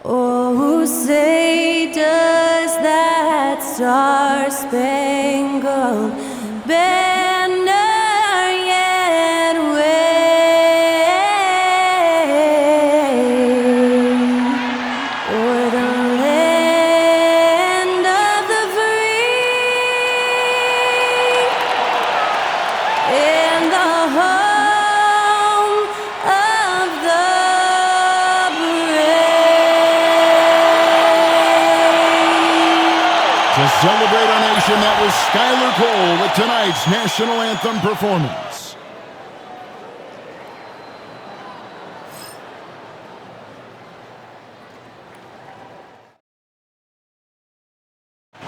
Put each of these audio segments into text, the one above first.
Oh, say does that star-spangled banner yet wave o'er the land of the free and the home of the To celebrate our nation, that was Skylar Cole with tonight's national anthem performance.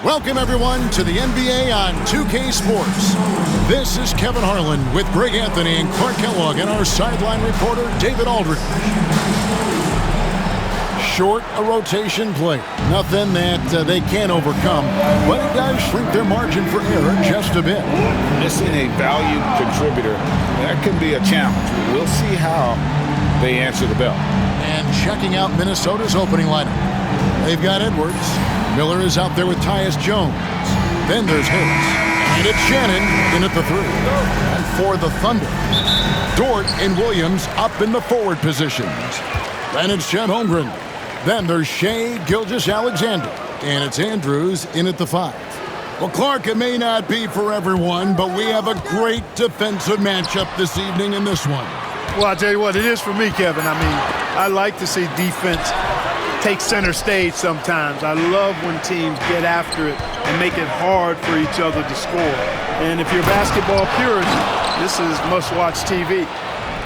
Welcome, everyone, to the NBA on 2K Sports. This is Kevin Harlan with Greg Anthony and Clark Kellogg and our sideline reporter, David Aldridge. Short a rotation play. Nothing that they can't overcome, but it does shrink their margin for error just a bit. Missing a valued contributor, that can be a challenge. We'll see how they answer the bell. And checking out Minnesota's opening lineup. They've got Edwards. Miller is out there with Tyus Jones. Then there's Harris. And it's Shannon in at the 3. And for the Thunder, Dort and Williams up in the forward positions. Then it's Chet Holmgren. Then there's Shai Gilgeous-Alexander. And it's Andrews in at the 5. Well, Clark, it may not be for everyone, but we have a great defensive matchup this evening in this one. Well, I'll tell you what, it is for me, Kevin. I mean, I like to see defense take center stage sometimes. I love when teams get after it and make it hard for each other to score. And if you're a basketball purist, this is must-watch TV.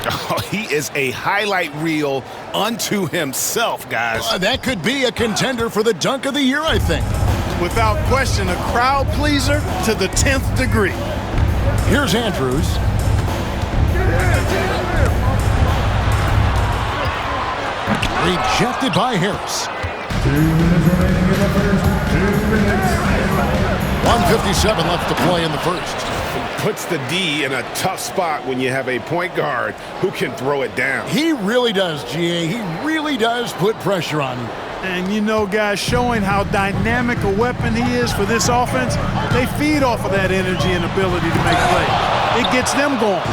Oh, he is a highlight reel unto himself, guys. That could be a contender for the dunk of the year, I think. Without question, a crowd pleaser to the 10th degree. Here's Andrews. Rejected by Harris. 2 minutes remaining in the first. 2 minutes. 1:57 left to play in the first. Puts the D in a tough spot when you have a point guard who can throw it down. He really does, GA. He really does put pressure on you. And you know, guys, showing how dynamic a weapon he is for this offense, they feed off of that energy and ability to make plays. It gets them going.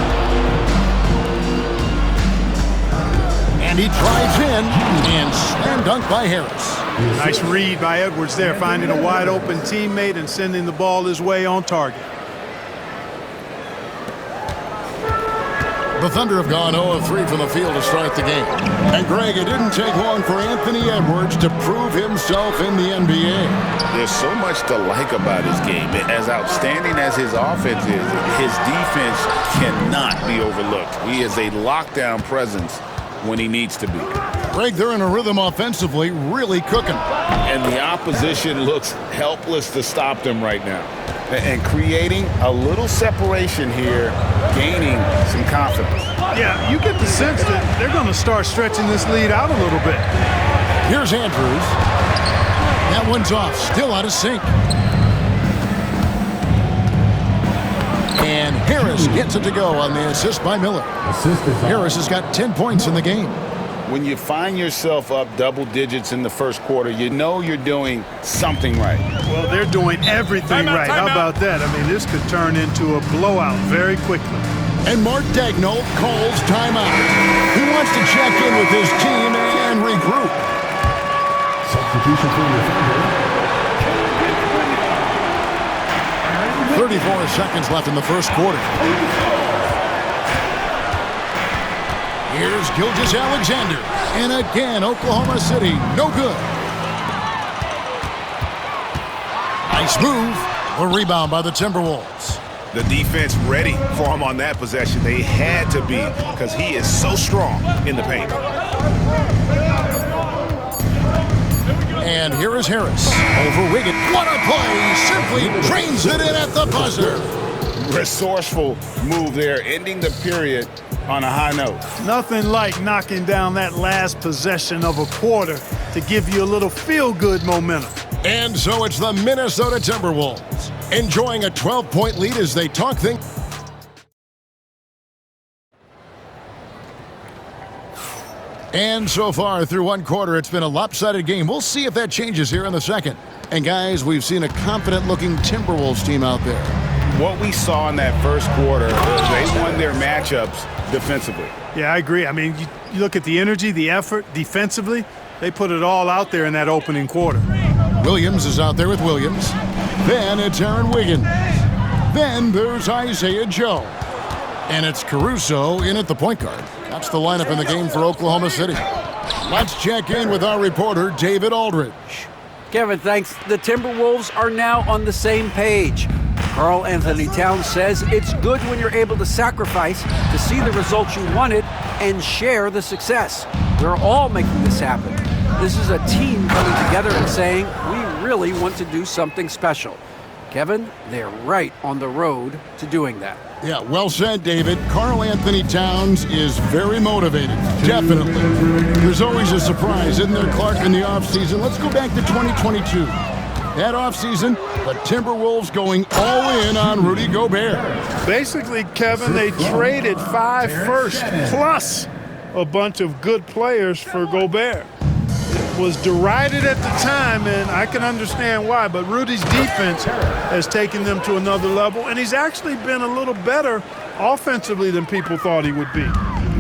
And he drives in and slam dunk by Harris. Nice read by Edwards there, finding a wide open teammate and sending the ball his way on target. The Thunder have gone 0 of 3 from the field to start the game. And Greg, it didn't take long for Anthony Edwards to prove himself in the NBA. There's so much to like about his game. As outstanding as his offense is, his defense cannot be overlooked. He is a lockdown presence when he needs to be. Greg, they're in a rhythm offensively, really cooking. And the opposition looks helpless to stop them right now. And creating a little separation here, gaining some confidence. Yeah, you get the sense that they're going to start stretching this lead out a little bit. Here's Andrews. That one's off, still out of sync. And Harris gets it to go on the assist by Miller. Harris has got 10 points in the game. When you find yourself up double digits in the first quarter, you know you're doing something right. Well, they're doing everything right. How about that? I mean, this could turn into a blowout very quickly. And Mark Daigneault calls timeout. He wants to check in with his team and regroup. Substitution for the Thunder. 34 seconds left in the first quarter. Here's Gilgeous-Alexander. And again, Oklahoma City, no good. Nice move. A rebound by the Timberwolves. The defense ready for him on that possession. They had to be because he is so strong in the paint. And here is Harris over Wiggins. What a play! Simply drains it in at the buzzer. Resourceful move there, ending the period on a high note. Nothing like knocking down that last possession of a quarter to give you a little feel-good momentum. And so it's the Minnesota Timberwolves enjoying a 12-point lead as they talk things. And so far through one quarter, it's been a lopsided game. We'll see if that changes here in the second. And guys, we've seen a confident-looking Timberwolves team out there. What we saw in that first quarter, they won their matchups defensively. Yeah, I agree. I mean, you look at the energy, the effort, defensively, they put it all out there in that opening quarter. Williams is out there with Williams. Then it's Aaron Wiggins. Then there's Isaiah Joe. And it's Caruso in at the point guard. That's the lineup in the game for Oklahoma City. Let's check in with our reporter, David Aldridge. Kevin, thanks. The Timberwolves are now on the same page. Karl Anthony Towns says it's good when you're able to sacrifice to see the results you wanted and share the success. We're all making this happen. This is a team coming together and saying, we really want to do something special. Kevin, they're right on the road to doing that. Yeah, well said, David. Karl Anthony Towns is very motivated. Definitely. There's always a surprise, isn't there, Clark, in the offseason? Let's go back to 2022. That offseason, the Timberwolves going all in on Rudy Gobert. Basically, Kevin, they traded 5 firsts plus a bunch of good players for Gobert. It was derided at the time, and I can understand why, but Rudy's defense has taken them to another level, and he's actually been a little better offensively than people thought he would be.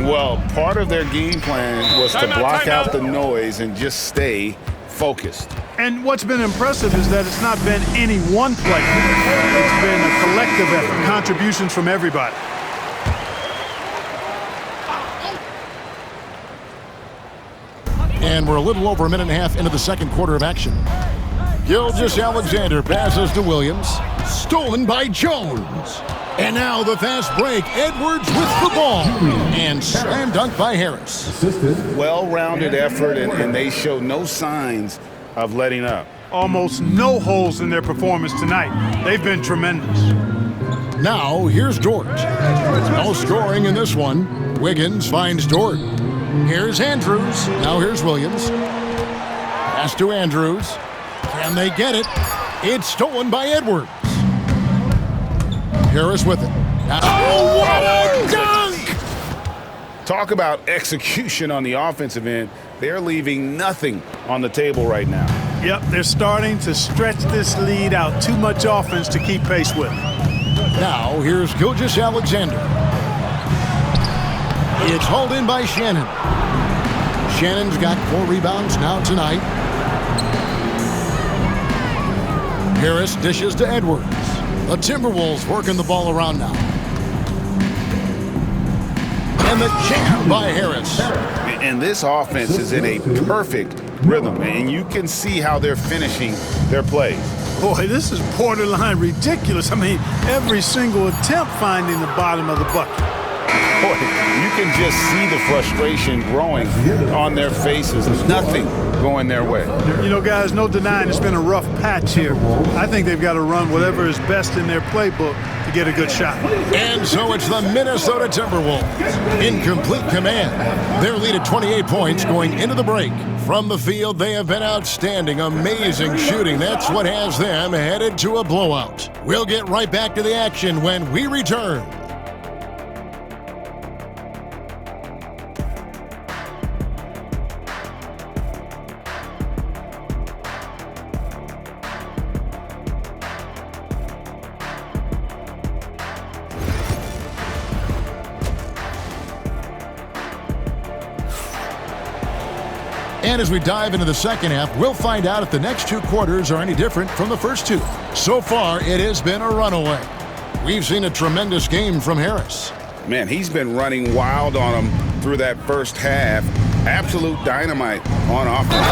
Well, part of their game plan was to block out the noise and just stay focused. And what's been impressive is that it's not been any one player. It's been a collective effort, contributions from everybody. And we're a little over a minute and a half into the second quarter of action. Gilgeous-Alexander passes to Williams. Stolen by Jones. And now the fast break. Edwards with the ball. And slam dunk by Harris. Well-rounded effort, and they show no signs of letting up. Almost no holes in their performance tonight. They've been tremendous. Now here's Dort. No scoring in this one. Wiggins finds Dort. Here's Andrews. Now here's Williams. Pass to Andrews. Can they get it? It's stolen by Edwards. Harris with it. Oh, what a dunk! Talk about execution on the offensive end. They're leaving nothing on the table right now. Yep, they're starting to stretch this lead out. Too much offense to keep pace with. Now here's Gilgeous-Alexander. It's hauled in by Shannon. Shannon's got 4 rebounds now tonight. Harris dishes to Edwards. The Timberwolves working the ball around now. And the jam by Harris. And this offense is in a perfect rhythm, and you can see how they're finishing their plays. Boy, this is borderline ridiculous. I mean, every single attempt finding the bottom of the bucket. Boy, you can just see the frustration growing on their faces. Nothing going their way. You know, guys, no denying it's been a rough patch here. I think they've got to run whatever is best in their playbook to get a good shot. And so it's the Minnesota Timberwolves in complete command. Their lead at 28 points going into the break. From the field, they have been outstanding, amazing shooting. That's what has them headed to a blowout. We'll get right back to the action when we return. And as we dive into the second half, we'll find out if the next 2 quarters are any different from the first 2. So far, it has been a runaway. We've seen a tremendous game from Harris. Man, he's been running wild on them through that first half. Absolute dynamite on offense.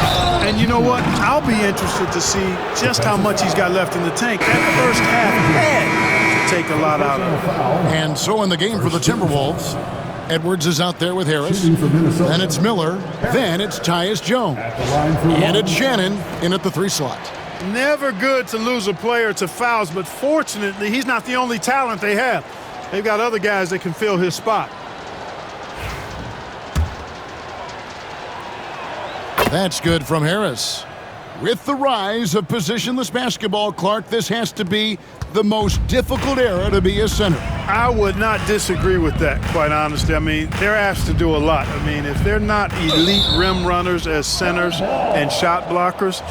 And you know what? I'll be interested to see just how much he's got left in the tank. That first half had to take a lot out of him. And so in the game for the Timberwolves, Edwards is out there with Harris. Then it's Miller. Then it's Tyus Jones. And it's Shannon in at the 3 slot. Never good to lose a player to fouls, but fortunately, he's not the only talent they have. They've got other guys that can fill his spot. That's good from Harris. With the rise of positionless basketball, Clark, this has to be the most difficult era to be a center. I would not disagree with that, quite honestly. I mean, they're asked to do a lot. I mean, if they're not elite rim runners as centers and shot blockers,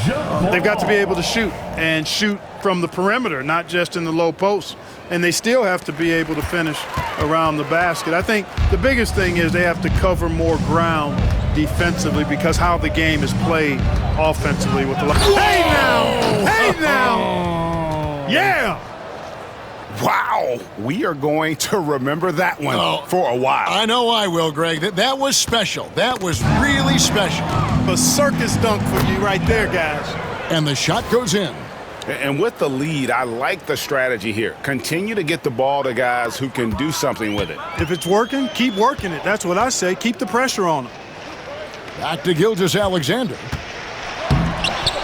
they've got to be able to shoot and shoot from the perimeter, not just in the low post. And they still have to be able to finish around the basket. I think the biggest thing is they have to cover more ground defensively because how the game is played offensively with the Hey now! Hey now! Yeah! Wow, we are going to remember that one for a while. I know I will, Greg. That was special. That was really special. A circus dunk for you right there, guys. And the shot goes in. And with the lead, I like the strategy here. Continue to get the ball to guys who can do something with it. If it's working, keep working it. That's what I say. Keep the pressure on them. Back to Gilgeous-Alexander.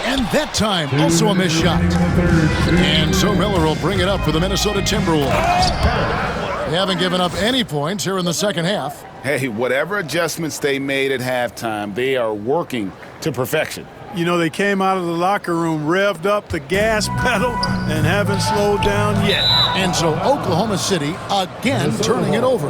And that time, also a missed shot. And so Miller will bring it up for the Minnesota Timberwolves. They haven't given up any points here in the second half. Hey, whatever adjustments they made at halftime, they are working to perfection. You know, they came out of the locker room, revved up the gas pedal, and haven't slowed down yet. And so Oklahoma City again turning it over.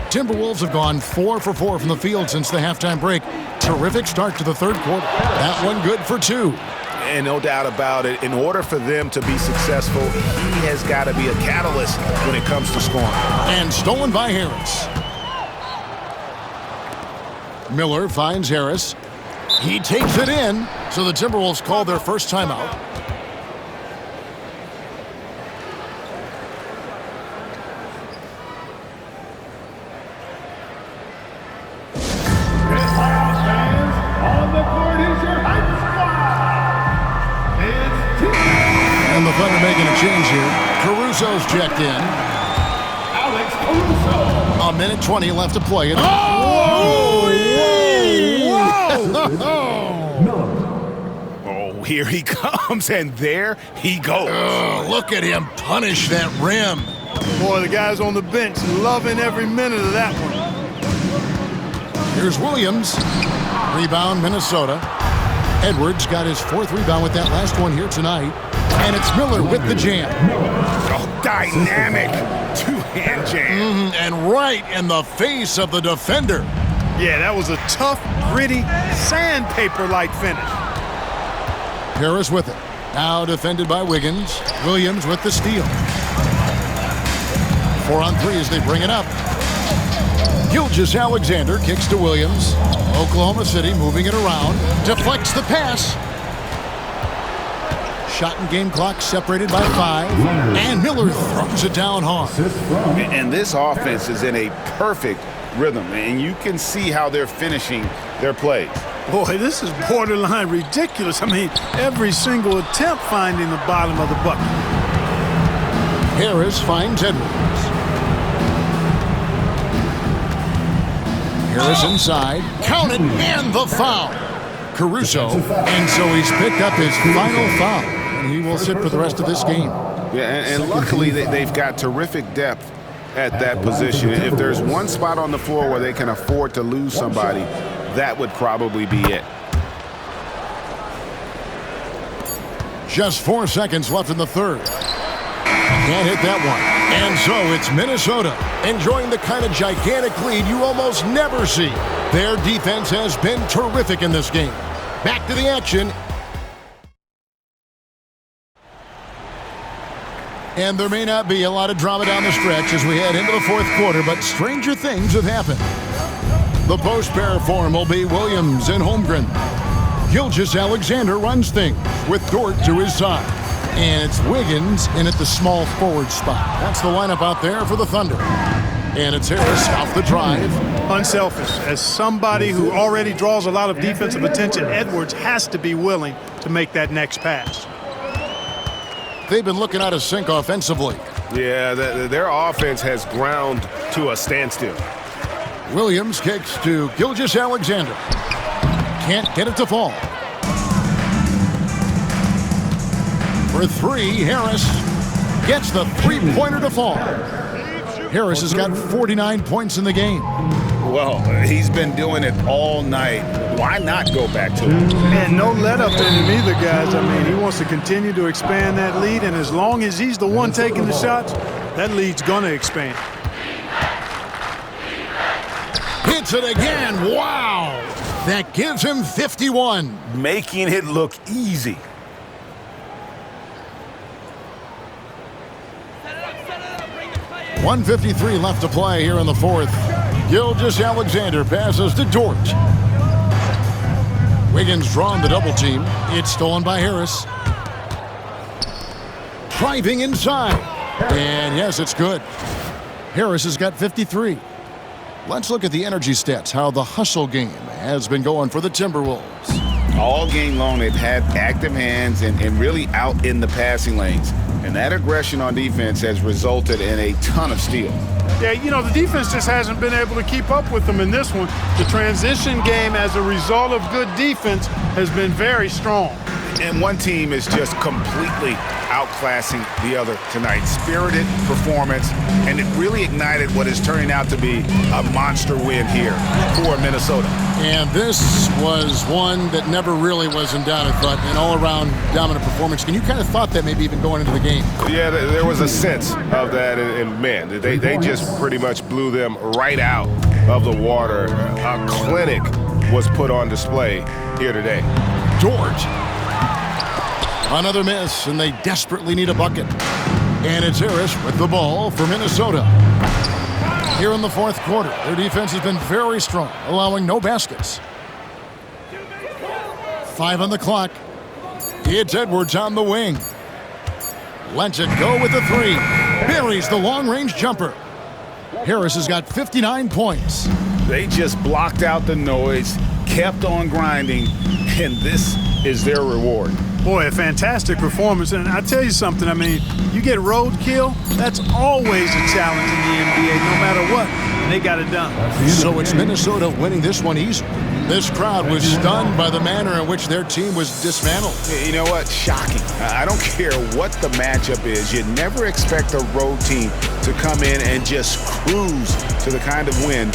Timberwolves have gone 4 for 4 from the field since the halftime break. Terrific start to the third quarter. That one good for 2. And no doubt about it, in order for them to be successful, he has got to be a catalyst when it comes to scoring. And stolen by Harris. Miller finds Harris. He takes it in, so the Timberwolves call their first timeout. And the Thunder making a change here. Caruso's checked in. Alex Caruso. A minute 20 left to play. Oh, here he comes, and there he goes. Oh, look at him punish that rim. Boy, the guys on the bench loving every minute of that one. Here's Williams. Rebound, Minnesota. Edwards got his 4th rebound with that last one here tonight. And it's Miller with the jam. Oh, dynamic two-hand jam. And right in the face of the defender. Yeah, that was a tough, gritty, sandpaper-like finish. Harris with it. Now defended by Wiggins. Williams with the steal. 4 on 3 as they bring it up. Gilgeous-Alexander kicks to Williams. Oklahoma City moving it around. Deflects the pass. Shot and game clock separated by 5. And Miller throws it down hard. And this offense is in a perfect rhythm, and you can see how they're finishing their plays. Boy, this is borderline ridiculous. I mean, every single attempt finding the bottom of the bucket. Harris finds Edwards. Harris inside. Counted and the foul. Caruso. And so he's picked up his final foul. And he will sit for the rest of this game. Yeah, and luckily they've got terrific depth at that position. If there's one spot on the floor where they can afford to lose somebody, that would probably be it. Just 4 seconds left in the third. Can't hit that one. And so it's Minnesota enjoying the kind of gigantic lead you almost never see. Their defense has been terrific in this game. Back to the action. And there may not be a lot of drama down the stretch as we head into the fourth quarter, but stranger things have happened. The post pair form will be Williams and Holmgren. Gilgeous-Alexander runs things with Dort to his side. And it's Wiggins in at the small forward spot. That's the lineup out there for the Thunder. And it's Harris off the drive. Unselfish. As somebody who already draws a lot of defensive attention, Edwards has to be willing to make that next pass. They've been looking out of sync offensively. Yeah, their offense has ground to a standstill. Williams kicks to Gilgeous-Alexander. Can't get it to fall. For 3, Harris gets the three-pointer to fall. Harris has got 49 points in the game. Well, he's been doing it all night. why not go back to it? And no let up in him either, guys. I mean, he wants to continue to expand that lead, and as long as he's the one taking the shots, that lead's going to expand. Hits it again. Wow. That gives him 51. Making it look easy. .153 left to play here in the fourth. Gilgeous-Alexander passes to Dort. Wiggins drawn the double team. It's stolen by Harris. Driving inside. And yes, it's good. Harris has got 53. Let's look at the energy stats, how the hustle game has been going for the Timberwolves. All game long, they've had active hands and really out in the passing lanes. And that aggression on defense has resulted in a ton of steals. Yeah, you know, the defense just hasn't been able to keep up with them in this one. The transition game, as a result of good defense, has been very strong. And one team is just completely outclassing the other tonight. Spirited performance, and it really ignited what is turning out to be a monster win here for Minnesota. And this was one that never really was in doubt, I thought, an all-around dominant performance. And you kind of thought that maybe even going into the game. Yeah, there was a sense of that, and man, they just pretty much blew them right out of the water. A clinic was put on display here today. Dort. Another miss, and they desperately need a bucket. And it's Harris with the ball for Minnesota. Here in the fourth quarter, their defense has been very strong, allowing no baskets. 5 on the clock. It's Edwards on the wing. Lets it go with the 3. Buries the long-range jumper. Harris has got 59 points. They just blocked out the noise, kept on grinding, and this is their reward. Boy, a fantastic performance. And I tell you something, I mean, you get roadkill, that's always a challenge in the NBA, no matter what. And they got it done. So it's Minnesota winning this one easily. This crowd was stunned by the manner in which their team was dismantled. You know what? Shocking. I don't care what the matchup is. You never expect a road team to come in and just cruise to the kind of win